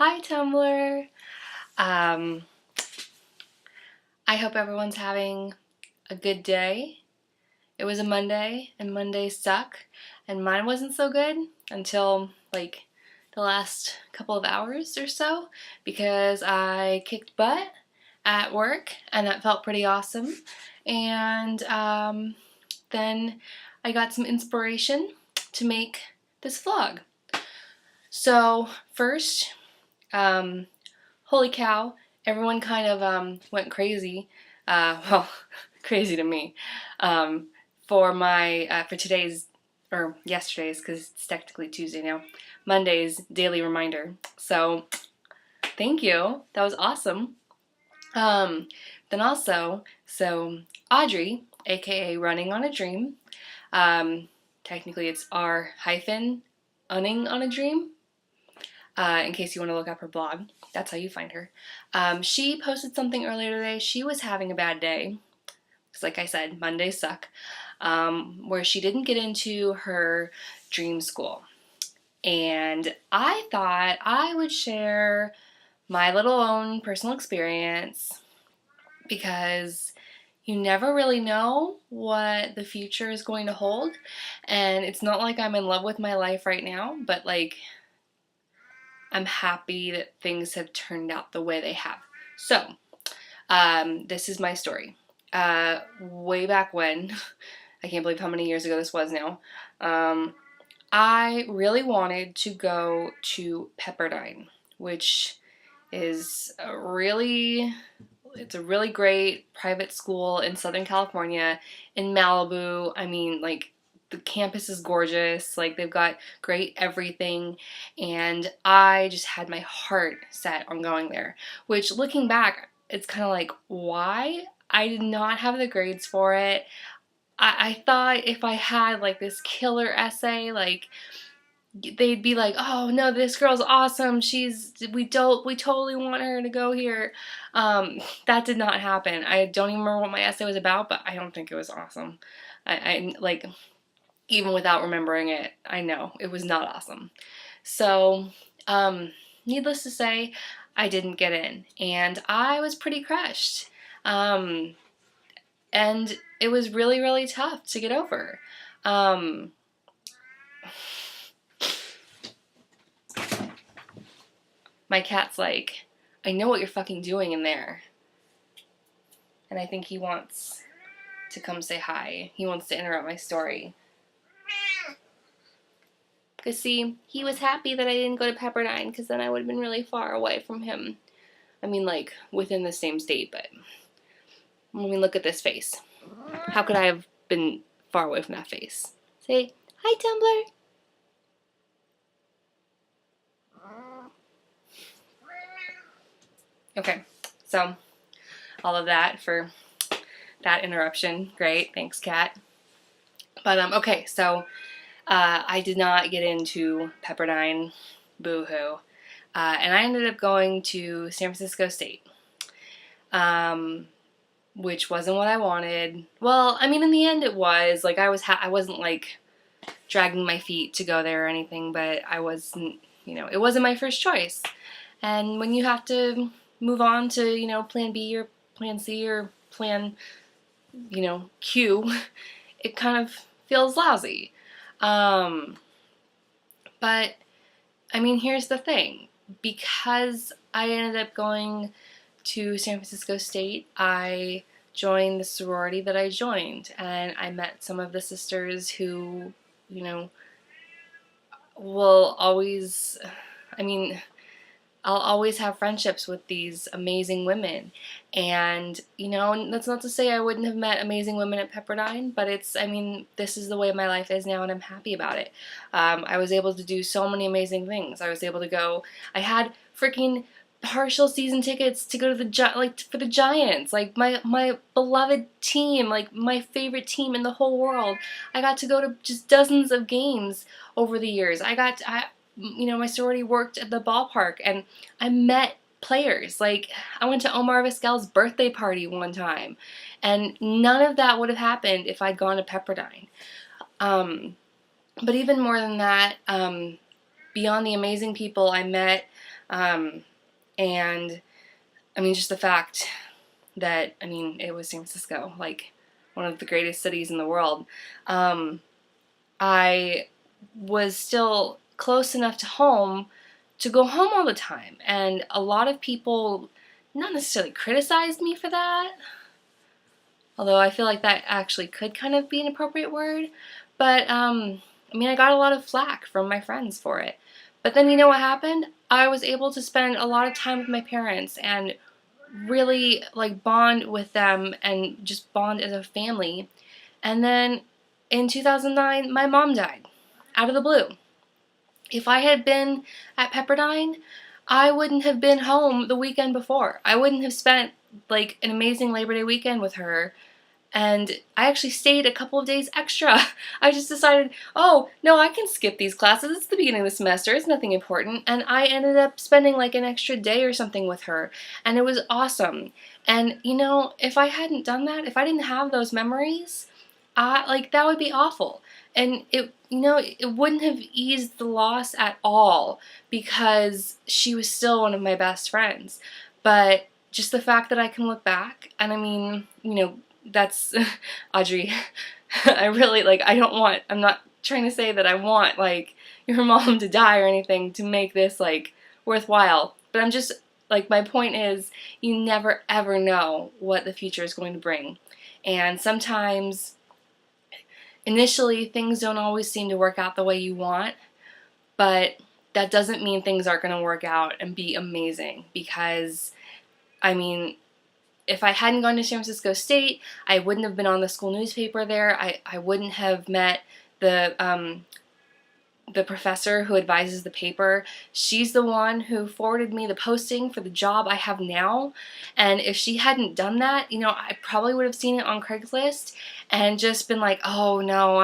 Hi Tumblr! Um, I hope everyone's having a good day. It was a Monday, and Mondays suck, and mine wasn't so good until like the last couple of hours or so because I kicked butt at work, and that felt pretty awesome. And then I got some inspiration to make this vlog. So first, holy cow, everyone kind of went crazy, well, crazy to me, for my, for today's, or yesterday's, because it's technically Tuesday now, Monday's daily reminder. So, thank you, that was awesome. Then also, so Audrey, aka Running on a Dream, technically it's R-unning on a dream, in case you want to look up her blog. That's how you find her. She posted something earlier today. She was having a bad day, because like I said, Mondays suck, where she didn't get into her dream school. And I thought I would share my little own personal experience, because you never really know what the future is going to hold. And it's not like I'm in love with my life right now, but like, I'm happy that things have turned out the way they have. So, this is my story. Way back when, I can't believe how many years ago this was now, I really wanted to go to Pepperdine, which is it's a really great private school in Southern California, in Malibu. I mean, like, the campus is gorgeous, like they've got great everything, and I just had my heart set on going there, which looking back, it's kind of like, why? I did not have the grades for it. I thought if I had like this killer essay, like they'd be like, oh no, this girl's awesome, we totally want her to go here. That did not happen. I don't even remember what my essay was about, but I don't think it was awesome. I like, even without remembering it, I know it was not awesome. So, needless to say, I didn't get in, and I was pretty crushed. And it was really, really tough to get over. My cat's like, I know what you're fucking doing in there. And I think he wants to come say hi. He wants to interrupt my story. Because see, he was happy that I didn't go to Pepperdine, because then I would have been really far away from him. I mean, like, within the same state, but I mean, look at this face. How could I have been far away from that face? Say, hi, Tumblr. Okay, so all of that for that interruption. Great, thanks, cat. But, okay, so I did not get into Pepperdine, boo-hoo, and I ended up going to San Francisco State, which wasn't what I wanted. Well, I mean, in the end it was. Like, I wasn't, like, dragging my feet to go there or anything, but I wasn't, it wasn't my first choice. And when you have to move on to, plan B or plan C or plan, Q, it kind of feels lousy. But, I mean, here's the thing. Because I ended up going to San Francisco State, I joined the sorority that I joined, and I met some of the sisters who, will always, I mean, I'll always have friendships with these amazing women. And, that's not to say I wouldn't have met amazing women at Pepperdine, but this is the way my life is now, and I'm happy about it. I was able to do so many amazing things. I was able to go, I had freaking partial season tickets to go to for the Giants, like my beloved team, like my favorite team in the whole world. I got to go to just dozens of games over the years. My sorority worked at the ballpark, and I met players. Like, I went to Omar Vizquel's birthday party one time, and none of that would have happened if I'd gone to Pepperdine. But even more than that, beyond the amazing people I met, And I mean, just the fact that, I mean, it was San Francisco, like one of the greatest cities in the world. I was still close enough to home to go home all the time. And a lot of people not necessarily criticized me for that, although I feel like that actually could kind of be an appropriate word. But, I mean, I got a lot of flack from my friends for it. But then you know what happened? I was able to spend a lot of time with my parents and really like bond with them and just bond as a family. And then in 2009, my mom died out of the blue. If I had been at Pepperdine, I wouldn't have been home the weekend before. I wouldn't have spent like an amazing Labor Day weekend with her. And I actually stayed a couple of days extra. I just decided, oh, no, I can skip these classes. It's the beginning of the semester. It's nothing important. And I ended up spending like an extra day or something with her. And it was awesome. And, you know, if I hadn't done that, if I didn't have those memories, like that would be awful. And it, you know, it wouldn't have eased the loss at all because she was still one of my best friends. But just the fact that I can look back, and I mean, you know, that's Audrey. I really like, I'm not trying to say that I want like your mom to die or anything to make this like worthwhile, but I'm just like, my point is you never ever know what the future is going to bring. And sometimes initially things don't always seem to work out the way you want, but that doesn't mean things aren't going to work out and be amazing, because I mean, if I hadn't gone to San Francisco State, I wouldn't have been on the school newspaper there. I wouldn't have met the professor who advises the paper. She's the one who forwarded me the posting for the job I have now. And if she hadn't done that, you know, I probably would have seen it on Craigslist and just been like, oh no,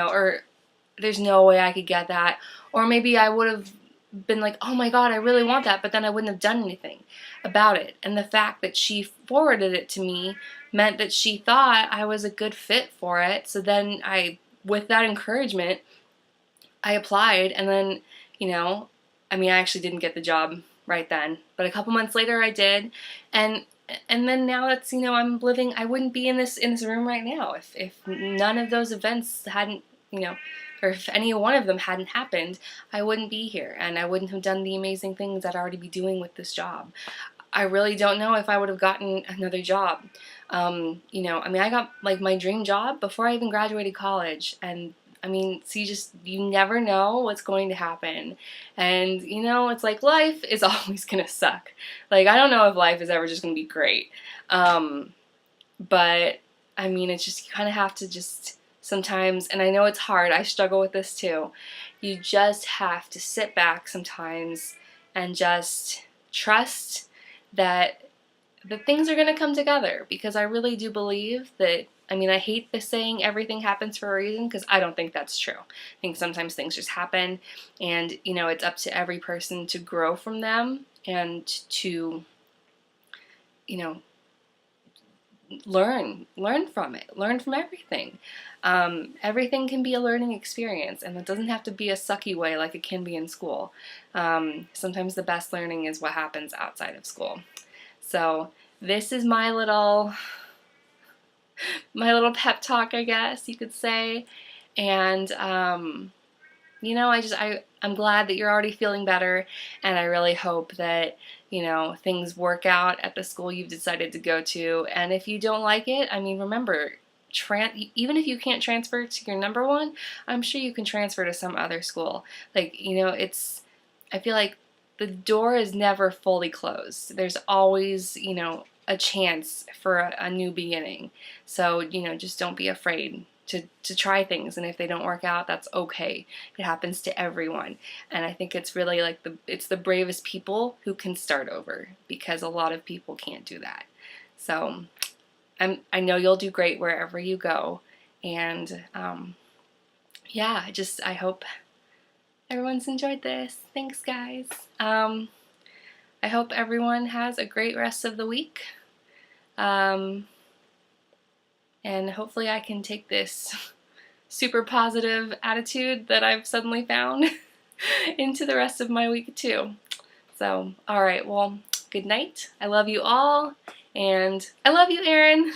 or there's no way I could get that. Or maybe I would have been like, oh my god, I really want that, but then I wouldn't have done anything about it. And the fact that she forwarded it to me meant that she thought I was a good fit for it. So then with that encouragement, I applied, and then, you know, I mean, I actually didn't get the job right then, but a couple months later I did, and then now that's, you know, I wouldn't be in this room right now if none of those events hadn't, you know, or if any one of them hadn't happened. I wouldn't be here, and I wouldn't have done the amazing things I'd already be doing with this job. I really don't know if I would have gotten another job. You know, I mean, I got like my dream job before I even graduated college, and I mean, so you never know what's going to happen. And, you know, it's like life is always going to suck. Like, I don't know if life is ever just going to be great. But, I mean, it's just, you kind of have to just sometimes, and I know it's hard, I struggle with this too, you just have to sit back sometimes and just trust that things are going to come together, because I really do believe that, I mean, I hate the saying everything happens for a reason, because I don't think that's true. I think sometimes things just happen, and, you know, it's up to every person to grow from them and to, you know, learn from it, learn from everything. Everything can be a learning experience, and it doesn't have to be a sucky way like it can be in school. Sometimes the best learning is what happens outside of school. So this is my little pep talk, I guess you could say. And you know, I'm glad that you're already feeling better, and I really hope that, you know, things work out at the school you've decided to go to. And if you don't like it, I mean, remember, even if you can't transfer to your number one, I'm sure you can transfer to some other school. Like, you know, I feel like the door is never fully closed. There's always, you know, a chance for a new beginning. So, you know, just don't be afraid to try things, and if they don't work out, that's okay. It happens to everyone. And I think it's really like it's the bravest people who can start over, because a lot of people can't do that. So I know you'll do great wherever you go, and yeah, I hope everyone's enjoyed this. Thanks, guys. I hope everyone has a great rest of the week. And hopefully I can take this super positive attitude that I've suddenly found into the rest of my week too. So, alright, well, good night. I love you all, and I love you, Aaron.